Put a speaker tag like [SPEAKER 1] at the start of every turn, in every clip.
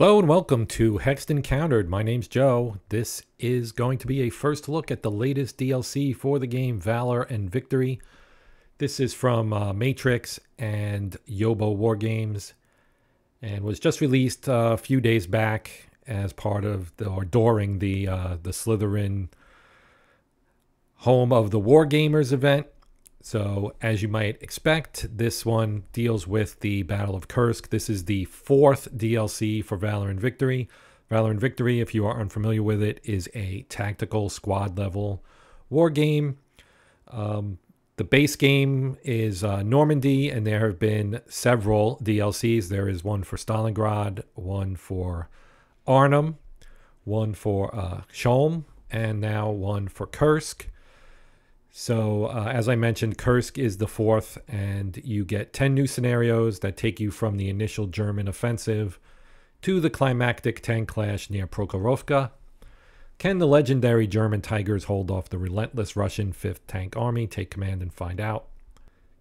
[SPEAKER 1] Hello and welcome to Hexed Encountered. My name's Joe. This is going to be a first look at the latest DLC for the game Valor and Victory. This is from Matrix and Yobowargames and was just released a few days back as part of during the Slitherine Home of the Wargamers event. So, as you might expect, this one deals with the Battle of Kursk. This is the fourth DLC for Valor and Victory. Valor and Victory, if you are unfamiliar with it, is a tactical squad-level war game. The base game is Normandy, and there have been several DLCs. There is one for Stalingrad, one for Arnhem, one for Cholm, and now one for Kursk. So, as I mentioned, Kursk is the fourth, and you get 10 new scenarios that take you from the initial German offensive to the climactic tank clash near Prokhorovka. Can the legendary German Tigers hold off the relentless Russian 5th Tank Army? Take command and find out.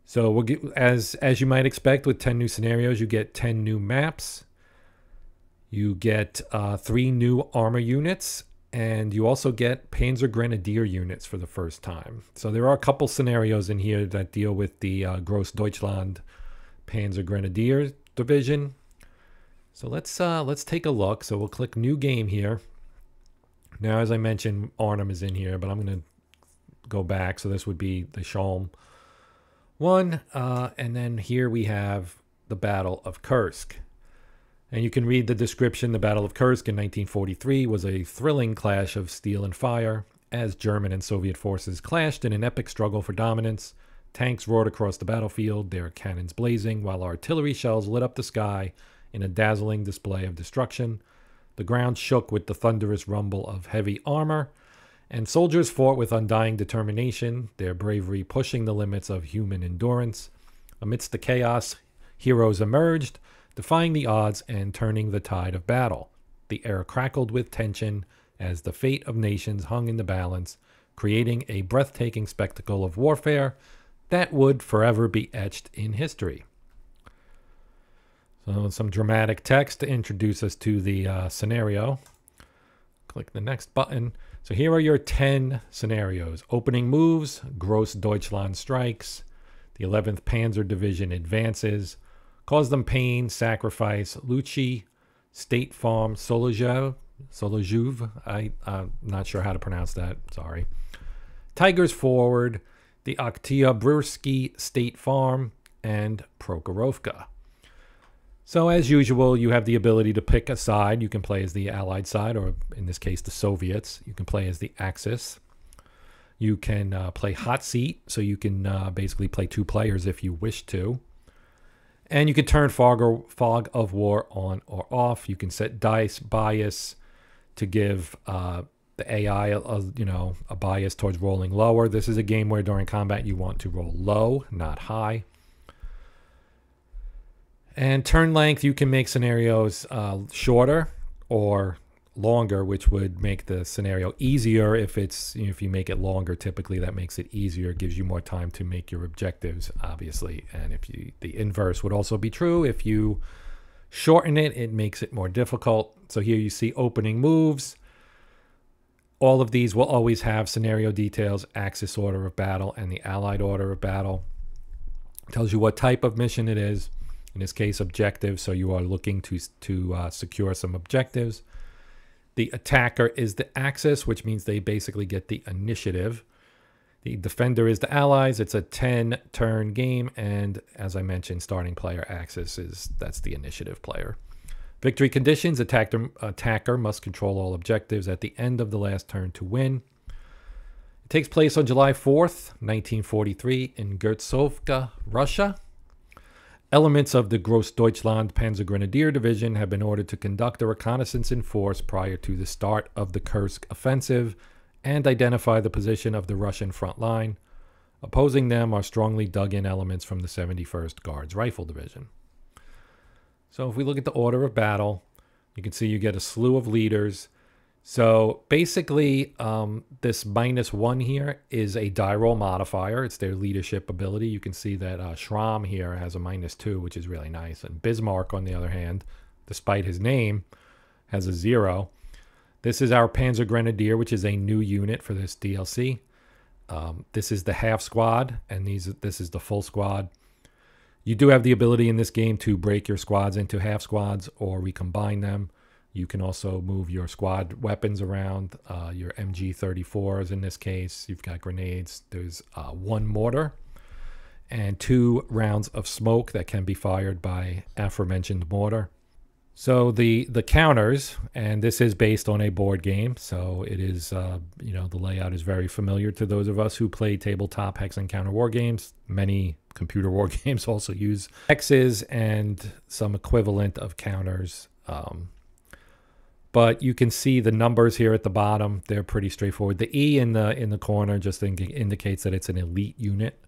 [SPEAKER 1] So, we'll get, as you might expect with 10 new scenarios, you get 10 new maps. You get 3 new armor units. And you also get Panzer Grenadier units for the first time. So there are a couple scenarios in here that deal with the Großdeutschland Panzer Grenadier division. So let's take a look. So we'll click New Game here. Now, as I mentioned, Arnhem is in here, but I'm going to go back. So this would be the Cholm one. And then here we have the Battle of Kursk. And you can read the description. The Battle of Kursk in 1943 was a thrilling clash of steel and fire. As German and Soviet forces clashed in an epic struggle for dominance, tanks roared across the battlefield, their cannons blazing, while artillery shells lit up the sky in a dazzling display of destruction. The ground shook with the thunderous rumble of heavy armor, and soldiers fought with undying determination, their bravery pushing the limits of human endurance. Amidst the chaos, heroes emerged, defying the odds and turning the tide of battle. The air crackled with tension as the fate of nations hung in the balance, creating a breathtaking spectacle of warfare that would forever be etched in history. So some dramatic text to introduce us to the scenario. Click the next button. So here are your 10 scenarios. Opening moves, Großdeutschland strikes, the 11th Panzer Division advances, cause them pain, sacrifice, Lucci, State Farm, Solojuv. I'm not sure how to pronounce that, sorry. Tigers forward, the Oktyabrski State Farm, and Prokhorovka. So as usual, you have the ability to pick a side. You can play as the Allied side, or in this case, the Soviets. You can play as the Axis. You can play hot seat, so you can basically play 2 players if you wish to. And you can turn fog of war on or off. You can set dice bias to give the AI a bias towards rolling lower. This is a game where during combat you want to roll low, not high. And turn length, you can make scenarios shorter or longer, which would make the scenario easier. If you make it longer, typically that makes it easier, gives you more time to make your objectives, obviously. And the inverse would also be true. If you shorten it, it makes it more difficult. So here you see opening moves. All of these will always have scenario details, Axis order of battle, and the Allied order of battle. It tells you what type of mission it is. In this case, objective. So you are looking to secure some objectives. The attacker is the Axis, which means they basically get the initiative. The defender is the Allies. It's a 10-turn game, and as I mentioned, starting player Axis that's the initiative player. Victory conditions: attacker must control all objectives at the end of the last turn to win. It takes place on July 4th, 1943, in Gertsovka, Russia. Elements of the Großdeutschland Panzer Grenadier Division have been ordered to conduct a reconnaissance in force prior to the start of the Kursk offensive and identify the position of the Russian front line. Opposing them are strongly dug-in elements from the 71st Guards Rifle Division. So if we look at the order of battle, you can see you get a slew of leaders. So basically, this -1 here is a die roll modifier. It's their leadership ability. You can see that Schramm here has a -2, which is really nice. And Bismarck, on the other hand, despite his name, has a 0. This is our Panzer Grenadier, which is a new unit for this DLC. This is the half squad, and this is the full squad. You do have the ability in this game to break your squads into half squads or recombine them. You can also move your squad weapons around, your MG34s in this case. You've got grenades. There's 1 mortar and 2 rounds of smoke that can be fired by aforementioned mortar. So the counters, and this is based on a board game, so it is, you know, the layout is very familiar to those of us who play tabletop hex and counter war games. Many computer war games also use hexes and some equivalent of counters. But you can see the numbers here at the bottom. They're pretty straightforward. The E in the corner just indicates that it's an elite unit.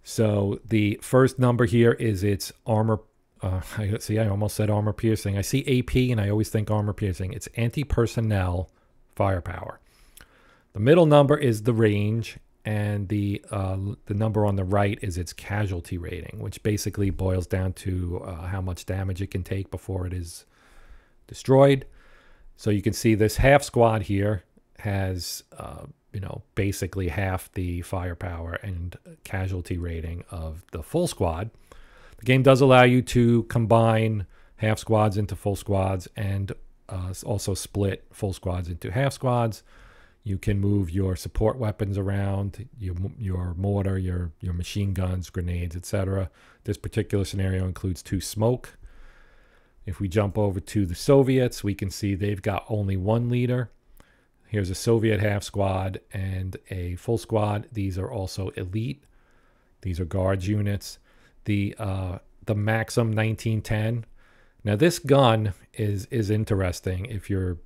[SPEAKER 1] So the first number here is its armor. I almost said armor piercing. I see AP and I always think armor piercing. It's anti-personnel firepower. The middle number is the range, and the number on the right is its casualty rating, which basically boils down to how much damage it can take before it is destroyed. So you can see this half squad here has you know, basically half the firepower and casualty rating of the full squad. The game does allow you to combine half squads into full squads and also split full squads into half squads. You can move your support weapons around, your mortar, your machine guns, grenades, etc. This particular scenario includes 2 smoke. If we jump over to the Soviets, we can see they've got only 1 leader. Here's a Soviet half squad and a full squad. These are also elite. These are guards units. The Maxim 1910. Now this gun is interesting if you're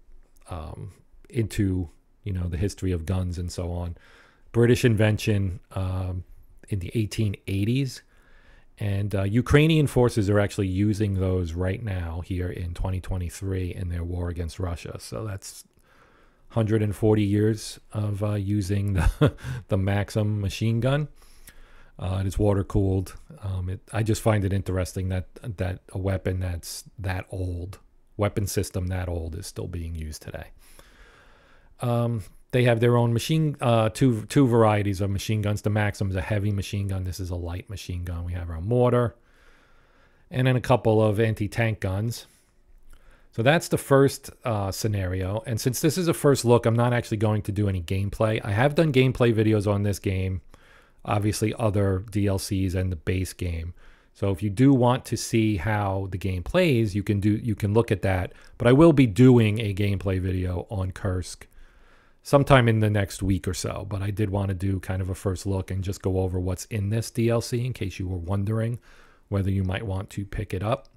[SPEAKER 1] into, you know, the history of guns and so on. British invention in the 1880s, and Ukrainian forces are actually using those right now here in 2023 in their war against Russia. So that's 140 years of using the Maxim machine gun. It is water cooled. I just find it interesting that a weapon that's that old, weapon system that old, is still being used today. They have their own two varieties of machine guns. The Maxim is a heavy machine gun. This is a light machine gun. We have our mortar, and then a couple of anti-tank guns. So that's the first scenario. And since this is a first look, I'm not actually going to do any gameplay. I have done gameplay videos on this game. Obviously other DLCs and the base game. So if you do want to see how the game plays, you can look at that. But I will be doing a gameplay video on Kursk sometime in the next week or so. But I did want to do kind of a first look and just go over what's in this DLC in case you were wondering whether you might want to pick it up.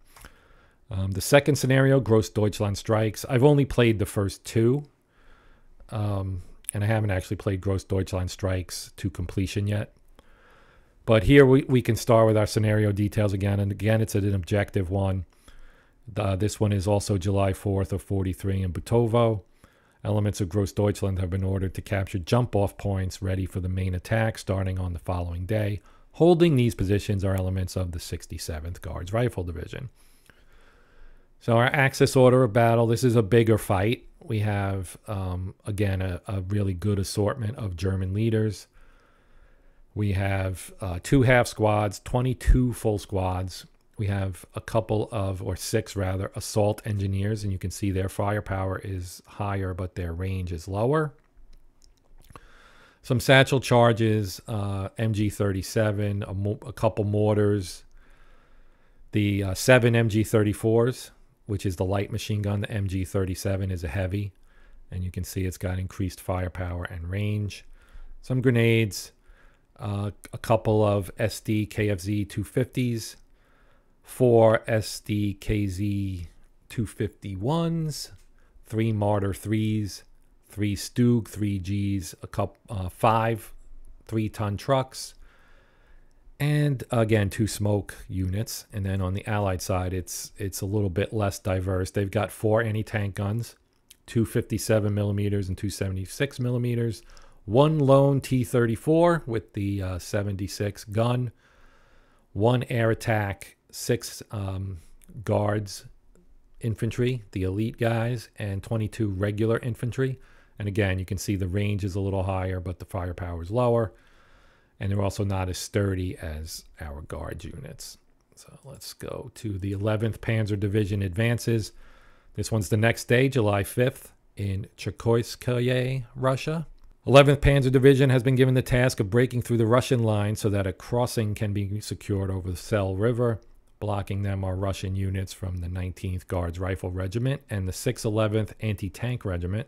[SPEAKER 1] The second scenario, Gross Deutschland Strikes. I've only played the first 2. And I haven't actually played Gross Deutschland Strikes to completion yet. But here we can start with our scenario details again. And again, it's an objective one. This one is also July 4th of 43 in Butovo. Elements of Gross Deutschland have been ordered to capture jump-off points ready for the main attack starting on the following day. Holding these positions are elements of the 67th Guards Rifle Division. So our Axis order of battle, this is a bigger fight. We have, again, a really good assortment of German leaders. We have 2 half squads, 22 full squads. We have a couple of, or 6 rather, assault engineers, and you can see their firepower is higher, but their range is lower. Some satchel charges, MG37, a couple mortars, the 7 MG34s, which is the light machine gun. The MG37 is a heavy, and you can see it's got increased firepower and range. Some grenades, a couple of SD KFZ 250s, 4 SD KZ 251s, 3 Martyr 3s, 3 Stug 3Gs, a couple 5 3-ton trucks, and again 2 smoke units. And then on the Allied side, it's a little bit less diverse. They've got 4 anti-tank guns, 2 57 millimeters and 2 76 millimeters, 1 lone T-34 with the 76 gun, 1 air attack, 6 guards infantry, the elite guys, and 22 regular infantry. And again, you can see the range is a little higher, but the firepower is lower. And they're also not as sturdy as our guard units. So let's go to the 11th Panzer Division advances. This one's the next day, July 5th, in Cherkoyskoye, Russia. 11th Panzer Division has been given the task of breaking through the Russian line so that a crossing can be secured over the Sel River. Blocking them are Russian units from the 19th Guards Rifle Regiment and the 611th Anti-Tank Regiment.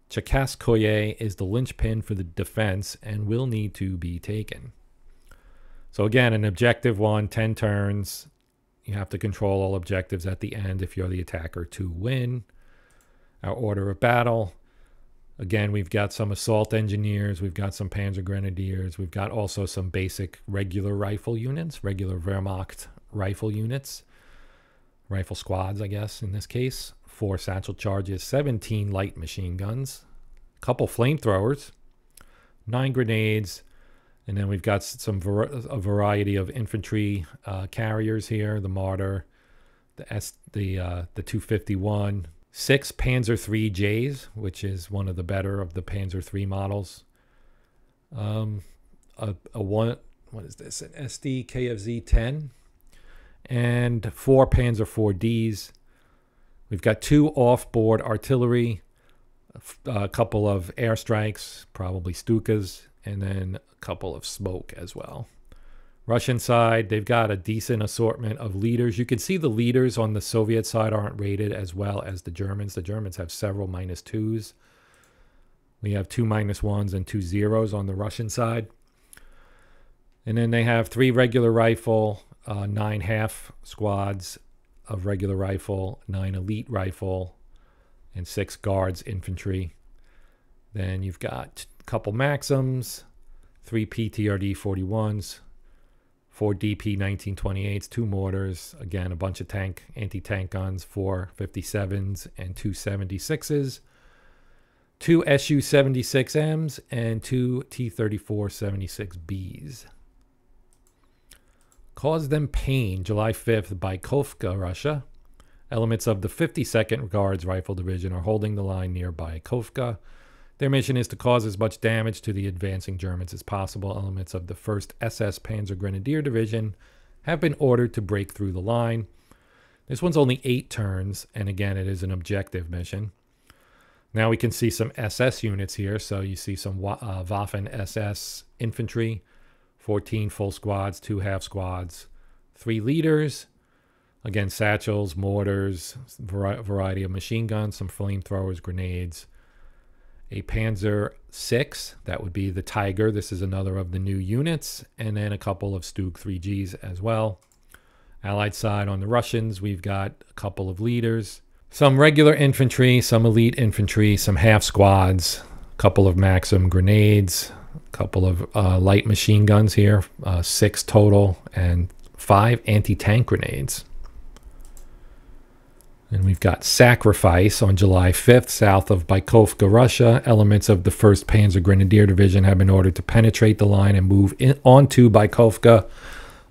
[SPEAKER 1] Cherkoyskoye is the linchpin for the defense and will need to be taken. So again, an objective one, 10 turns. You have to control all objectives at the end if you're the attacker to win. Our order of battle. Again, we've got some assault engineers, we've got some Panzer Grenadiers, we've got also some basic regular rifle units, regular Wehrmacht rifle units, rifle squads, I guess, in this case. 4 satchel charges, 17 light machine guns, a couple flamethrowers, 9 grenades, and then we've got a variety of infantry carriers here, the Martyr, the 251, 6 Panzer IIIJs, which is one of the better of the Panzer III models. What is this? An SD KFZ-10. And 4 Panzer IVDs. We've got 2 off-board artillery, a couple of airstrikes, probably Stukas, and then a couple of smoke as well. Russian side, they've got a decent assortment of leaders. You can see the leaders on the Soviet side aren't rated as well as the Germans. The Germans have several -2s. We have 2 -1s and 2 zeros on the Russian side. And then they have 3 regular rifle, 9 half squads of regular rifle, 9 elite rifle, and 6 guards infantry. Then you've got a couple Maxims, 3 PTRD 41s, 4 DP 1928s, 2 mortars, again, a bunch of anti-tank guns, 4 57s and 2 76s, 2 SU 76Ms, and 2 T-34 76Bs. Cause them pain, July 5th, Bykovka, Russia. Elements of the 52nd Guards Rifle Division are holding the line near Bykovka. Their mission is to cause as much damage to the advancing Germans as possible. Elements of the 1st SS Panzer Grenadier Division have been ordered to break through the line. This one's only 8 turns, and again, it is an objective mission. Now we can see some SS units here. So you see some Waffen SS infantry, 14 full squads, 2 half squads, 3 leaders. Again, satchels, mortars, variety of machine guns, some flamethrowers, grenades. A Panzer VI, that would be the Tiger. This is another of the new units. And then a couple of Stug 3Gs as well. Allied side on the Russians, we've got a couple of leaders. Some regular infantry, some elite infantry, some half squads, a couple of Maxim grenades, a couple of light machine guns here, 6 total, and 5 anti-tank grenades. And we've got Sacrifice on July 5th, south of Bykovka, Russia. Elements of the 1st Panzer Grenadier Division have been ordered to penetrate the line and move onto Bykovka.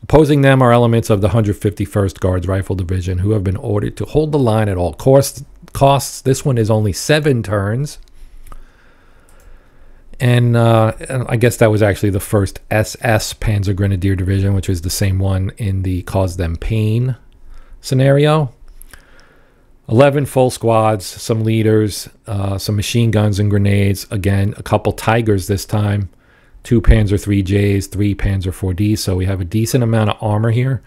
[SPEAKER 1] Opposing them are elements of the 151st Guards Rifle Division, who have been ordered to hold the line at all costs. This one is only 7 turns. And I guess that was actually the 1st SS Panzer Grenadier Division, which was the same one in the Cause Them Pain scenario. 11 full squads, some leaders, some machine guns and grenades. Again, a couple Tigers this time. 2 Panzer IIIJs, 3 Panzer IVDs. So we have a decent amount of armor here.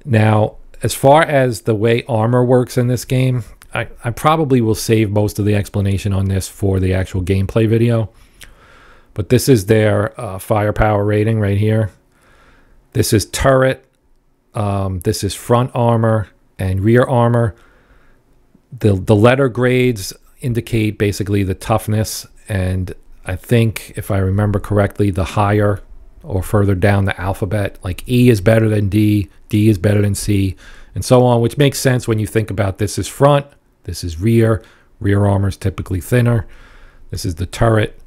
[SPEAKER 1] Now, as far as the way armor works in this game, I probably will save most of the explanation on this for the actual gameplay video. But this is their firepower rating right here. This is turret. This is front armor and rear armor. The letter grades indicate basically the toughness, and I think, if I remember correctly, the higher or further down the alphabet, like E is better than D, D is better than C, and so on, which makes sense when you think about this is front, this is rear. Rear armor is typically thinner. This is the turret.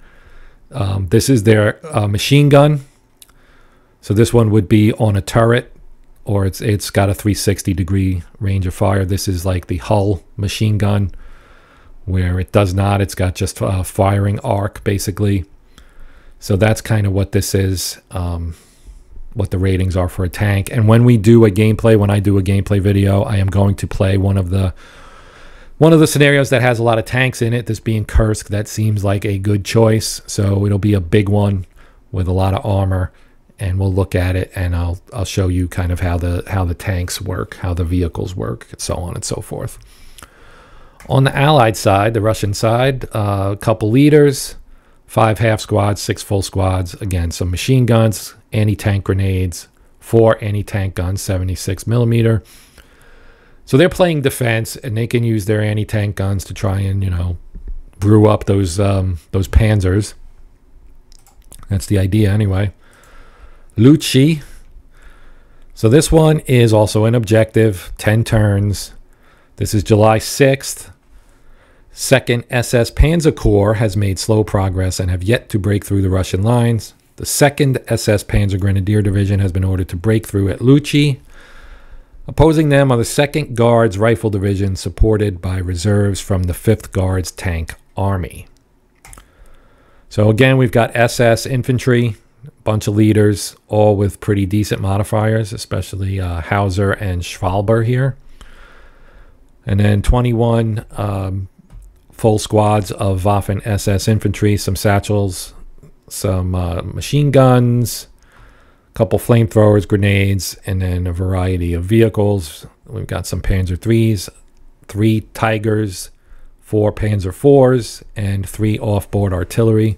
[SPEAKER 1] This is their machine gun. So this one would be on a turret. or it's got a 360-degree range of fire. This is like the Hull machine gun, where it does not. It's got just a firing arc, basically. So that's kind of what this is, what the ratings are for a tank. And when we do a gameplay, when I do a gameplay video, I am going to play one of the scenarios that has a lot of tanks in it. This being Kursk, that seems like a good choice. So it'll be a big one with a lot of armor, and we'll look at it, and I'll show you kind of how the tanks work, how the vehicles work, and so on and so forth. On the Allied side, the Russian side, a couple leaders, 5 half squads, 6 full squads. Again, some machine guns, anti-tank grenades, 4 anti-tank guns, 76 millimeter. So they're playing defense, and they can use their anti-tank guns to try and, you know, brew up those panzers. That's the idea anyway. Lucci. So this one is also an objective, 10 turns. This is July 6th. 2nd SS Panzer Corps has made slow progress and have yet to break through the Russian lines. The 2nd SS Panzer Grenadier Division has been ordered to break through at Lucci. Opposing them are the 2nd Guards Rifle Division, supported by reserves from the 5th Guards Tank Army. So again, we've got SS infantry, a bunch of leaders, all with pretty decent modifiers, especially Hauser and Schwalber here. And then 21 full squads of Waffen SS infantry, some satchels, some machine guns, a couple flamethrowers, grenades, and then a variety of vehicles. We've got some Panzer IIIs, 3 Tigers, 4 Panzer IVs, and 3 off-board artillery.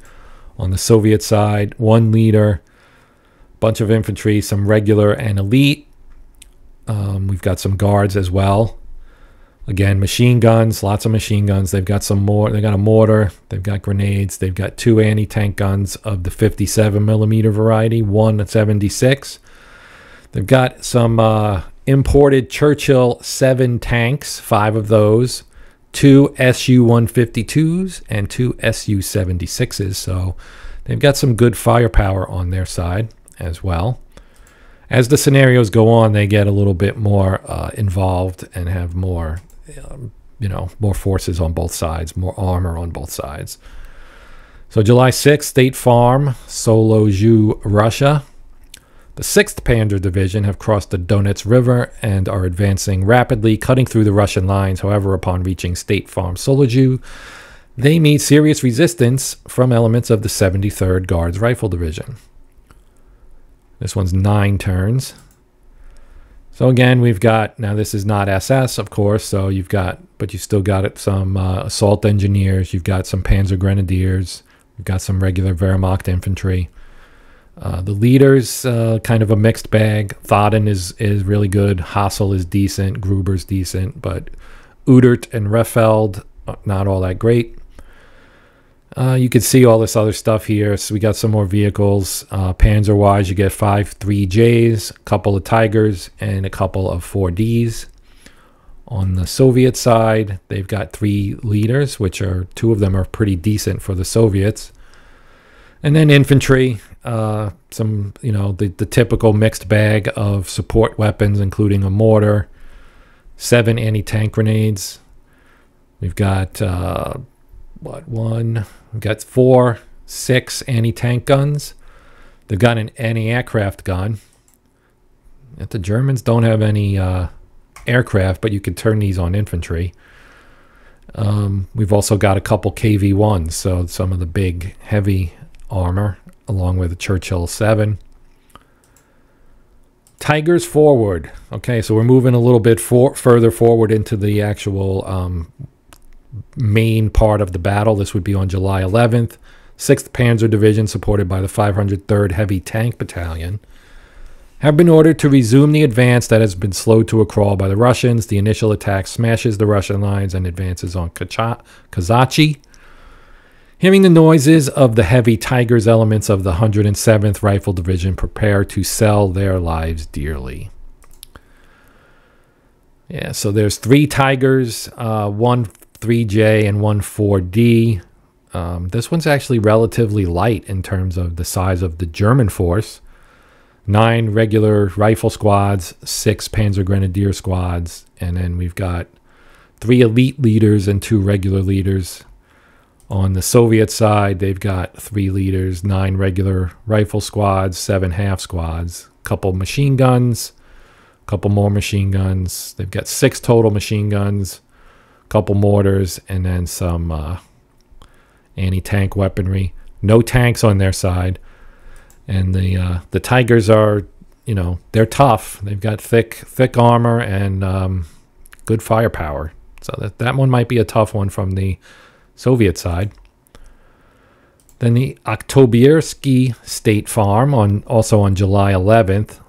[SPEAKER 1] On the Soviet side, 1 leader, bunch of infantry, some regular and elite. We've got some guards as well. Again, machine guns, lots of machine guns. They've got some more. They got a mortar. They've got grenades. They've got 2 anti-tank guns of the 57 millimeter variety, 1 76. They've got some imported Churchill 7 tanks, 5 of those, 2 Su-152s and 2 Su-76s. So they've got some good firepower on their side as well. As the scenarios go on, they get a little bit more involved and have more, you know, more forces on both sides, more armor on both sides. So July 6th, State Farm, Solozhu, Russia. The 6th Panzer Division have crossed the Donets River and are advancing rapidly, cutting through the Russian lines. However, upon reaching State Farm, Solozhu, they meet serious resistance from elements of the 73rd Guards Rifle Division. This one's 9 turns. So again, we've got, now this is not SS, of course, so you've got, but you still got some assault engineers, you've got some Panzer Grenadiers, you've got some regular Wehrmacht infantry. The leaders, kind of a mixed bag. Thodden is really good, Hassel is decent, Gruber's decent, but Udert and Refeld, not all that great. You can see all this other stuff here. So we got some more vehicles. Panzer-wise, you get 5 3Js, a couple of Tigers, and a couple of 4Ds. On the Soviet side, they've got 3 leaders, which are 2 of them are pretty decent for the Soviets. And then infantry, some, you know, the typical mixed bag of support weapons, including a mortar, 7 anti-tank grenades. We've got we've got 4, 6 anti-tank guns. They've got an anti-aircraft gun. The Germans don't have any aircraft, but you can turn these on infantry. We've also got a couple KV-1s, so some of the big, heavy armor, along with the Churchill 7. Tigers forward. Okay, so we're moving a little bit further forward into the actual main part of the battle. This would be on July 11th. 6th Panzer Division, supported by the 503rd Heavy Tank Battalion, have been ordered to resume the advance that has been slowed to a crawl by the Russians. The initial attack smashes the Russian lines and advances on Kazachi. Hearing the noises of the heavy Tigers, elements of the 107th Rifle Division prepare to sell their lives dearly. Yeah, so there's 3 Tigers, 1 3J and 1 4D. This one's actually relatively light in terms of the size of the German force. 9 regular rifle squads, 6 Panzer Grenadier squads, and then we've got 3 elite leaders and 2 regular leaders. On the Soviet side, they've got 3 leaders, 9 regular rifle squads, 7 half squads, a couple machine guns, a couple more machine guns. They've got 6 total machine guns, a couple mortars, and then some anti-tank weaponry. No tanks on their side. And the Tigers are, you know, they're tough. They've got thick armor and good firepower. So that one might be a tough one from the Soviet side. Then the Oktyabrski State Farm also on July 11th.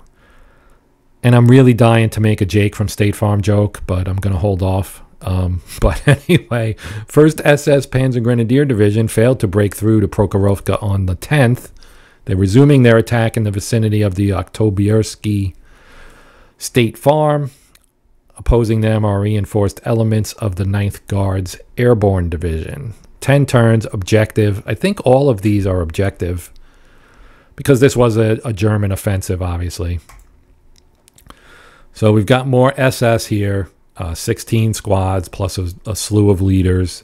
[SPEAKER 1] And I'm really dying to make a Jake from State Farm joke, but I'm going to hold off. But anyway, 1st SS Panzer Grenadier Division failed to break through to Prokhorovka on the 10th. They're resuming their attack in the vicinity of the Oktyabrski State Farm. Opposing them are reinforced elements of the 9th Guards Airborne Division. 10 turns, objective. I think all of these are objective because this was a German offensive, obviously. So we've got more SS here, 16 squads plus a slew of leaders.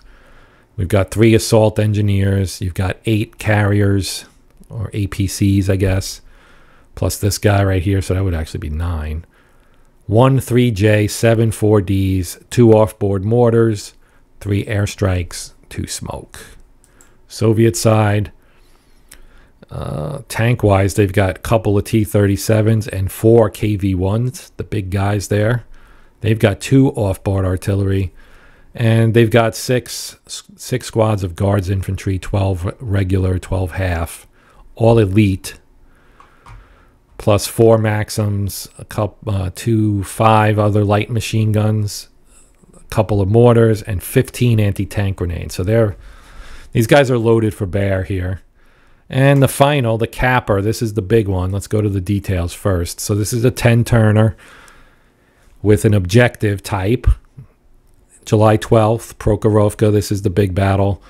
[SPEAKER 1] We've got 3 assault engineers. You've got 8 carriers, or APCs, I guess, plus this guy right here, so that would actually be 9. 1 3J, 7 4Ds, 2 offboard mortars, 3 airstrikes, 2 smoke. Soviet side, tank-wise, they've got a couple of T-37s and 4 KV-1s, the big guys there. They've got 2 offboard artillery, and they've got 6 squads of Guards infantry, 12 regular, 12 half, all elite, plus 4 Maxims, a couple, 5 other light machine guns, a couple of mortars, and 15 anti-tank grenades. So these guys are loaded for bear here. And the final, the capper, this is the big one. Let's go to the details first. So this is a 10-turner with an objective type. July 12th, Prokhorovka, this is the big battle.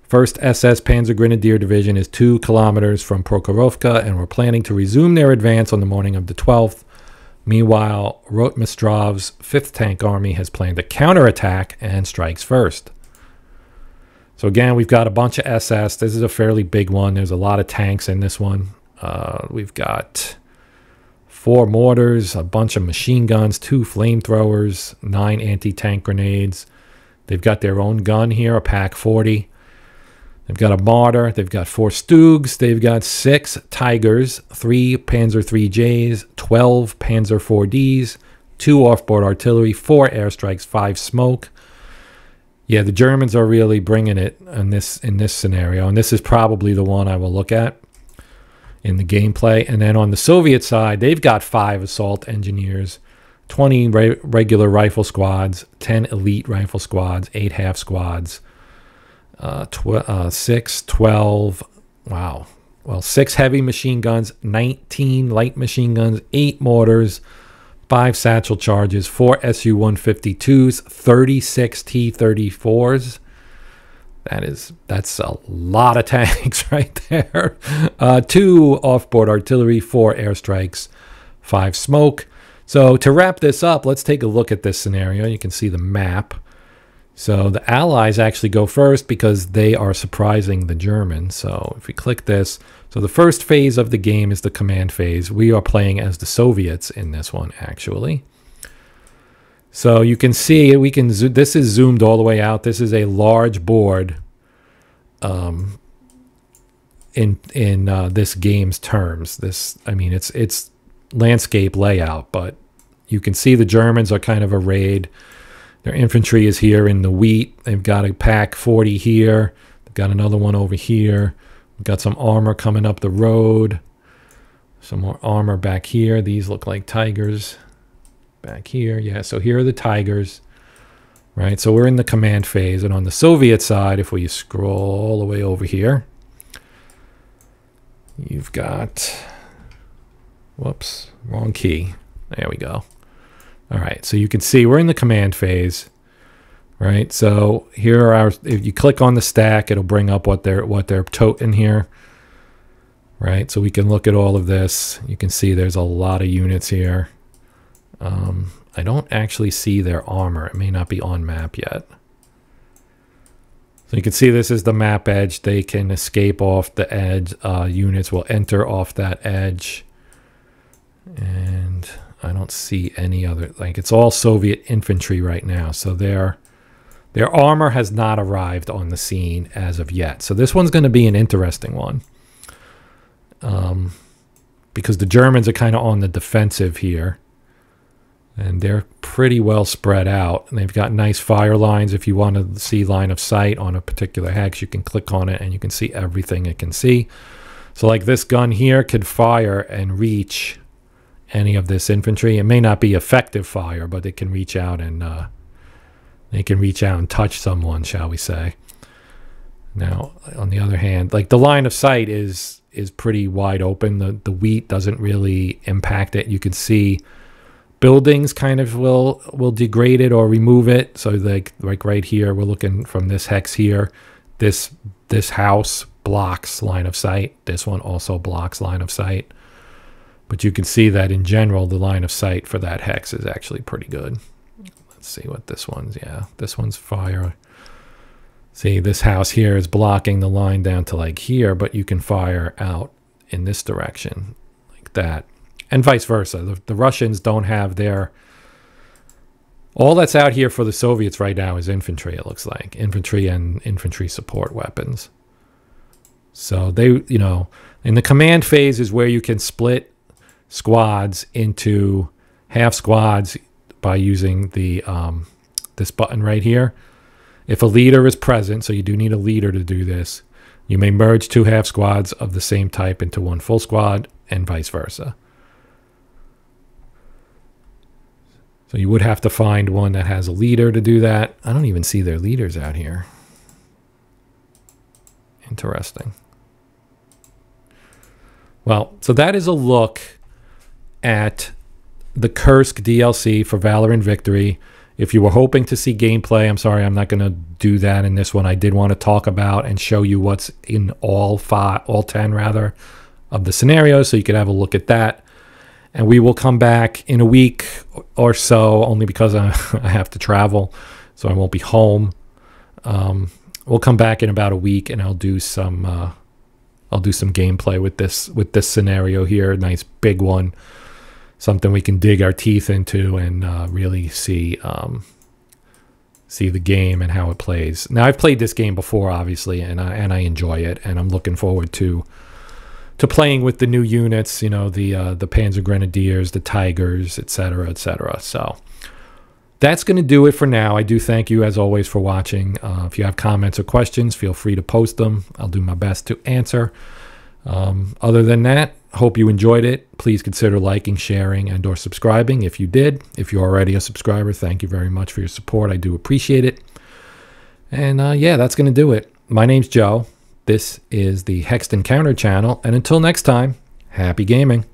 [SPEAKER 1] 1st SS Panzer Grenadier Division is 2 kilometers from Prokhorovka, and we're planning to resume their advance on the morning of the 12th. Meanwhile, Rotmistrov's 5th Tank Army has planned a counterattack and strikes first. So again, we've got a bunch of SS. This is a fairly big one. There's a lot of tanks in this one. We've got 4 mortars, a bunch of machine guns, 2 flamethrowers, 9 anti-tank grenades. They've got their own gun here, a Pak 40. They've got a mortar. They've got 4 Stugs. They've got 6 Tigers, 3 Panzer 3Js, 12 Panzer 4Ds, 2 offboard artillery, 4 airstrikes, 5 smoke. Yeah, the Germans are really bringing it in this scenario, and this is probably the one I will look at in the gameplay. And then on the Soviet side, they've got 5 assault engineers, 20 regular rifle squads, 10 elite rifle squads, 8 half squads. 6, 12, wow. Well, 6 heavy machine guns, 19 light machine guns, 8 mortars, 5 satchel charges, 4 Su-152s, 36 T-34s. That's a lot of tanks right there. 2 offboard artillery, 4 airstrikes, 5 smoke. So to wrap this up, let's take a look at this scenario. You can see the map. So the Allies actually go first because they are surprising the Germans. So if we click this, so the first phase of the game is the command phase. We are playing as the Soviets in this one, actually. So you can see this is zoomed all the way out. This is a large board in this game's terms. It's landscape layout, but you can see the Germans are kind of arrayed. Their infantry is here in the wheat. They've got a Pak 40 here. They've got another one over here. We've got some armor coming up the road. Some more armor back here. These look like Tigers. Back here. Yeah, so here are the Tigers. Right, so we're in the command phase. And on the Soviet side, if we scroll all the way over here, you've got... Whoops, wrong key. There we go. All right, so you can see we're in the command phase, right? So here are our, if you click on the stack, it'll bring up what they're toting here. right? So we can look at all of this. You can see there's a lot of units here. I don't actually see their armor. It may not be on map yet. So you can see this is the map edge. They can escape off the edge. Units will enter off that edge. And I don't see any other, like it's all Soviet infantry right now. So their armor has not arrived on the scene as of yet. So this one's going to be an interesting one. Because the Germans are kind of on the defensive here. And they're pretty well spread out. And they've got nice fire lines. If you want to see line of sight on a particular hex, you can click on it and you can see everything it can see. So like this gun here could fire and reach any of this infantry. It may not be effective fire, but it can reach out and touch someone, shall we say. Now, on the other hand, like the line of sight is pretty wide open. The wheat doesn't really impact it. You can see buildings kind of will degrade it or remove it. So like right here, we're looking from this hex here. This house blocks line of sight. This one also blocks line of sight. But you can see that in general, the line of sight for that hex is actually pretty good. Let's see what this one's. Yeah, this one's fire. See, this house here is blocking the line down to like here, but you can fire out in this direction like that. And vice versa. The Russians don't have their... All that's out here for the Soviets right now is infantry, it looks like. Infantry and infantry support weapons. So they, you know, in the command phase is where you can split squads into half squads by using the this button right here. If a leader is present, so you do need a leader to do this, you may merge two half squads of the same type into one full squad and vice versa. So you would have to find one that has a leader to do that. I don't even see their leaders out here. Interesting. Well, so that is a look at the Kursk DLC for Valor and Victory. If you were hoping to see gameplay, I'm sorry, I'm not going to do that in this one. I did want to talk about and show you what's in all 10 rather of the scenarios, so you could have a look at that. And we will come back in a week or so, only because I have to travel, so I won't be home. We'll come back in about a week, and I'll do some gameplay with this scenario here. A nice big one, something we can dig our teeth into and really see the game and how it plays. Now, I've played this game before, obviously, and I enjoy it, and I'm looking forward to playing with the new units, you know, the Panzer Grenadiers, the Tigers, etc., etc. So that's going to do it for now. I do thank you, as always, for watching. If you have comments or questions, feel free to post them. I'll do my best to answer. Other than that, hope you enjoyed it. Please consider liking, sharing, and or subscribing if you did. If you're already a subscriber, thank you very much for your support. I do appreciate it. And yeah, that's going to do it. My name's Joe. This is the Hexed Encounter channel, and until next time, happy gaming.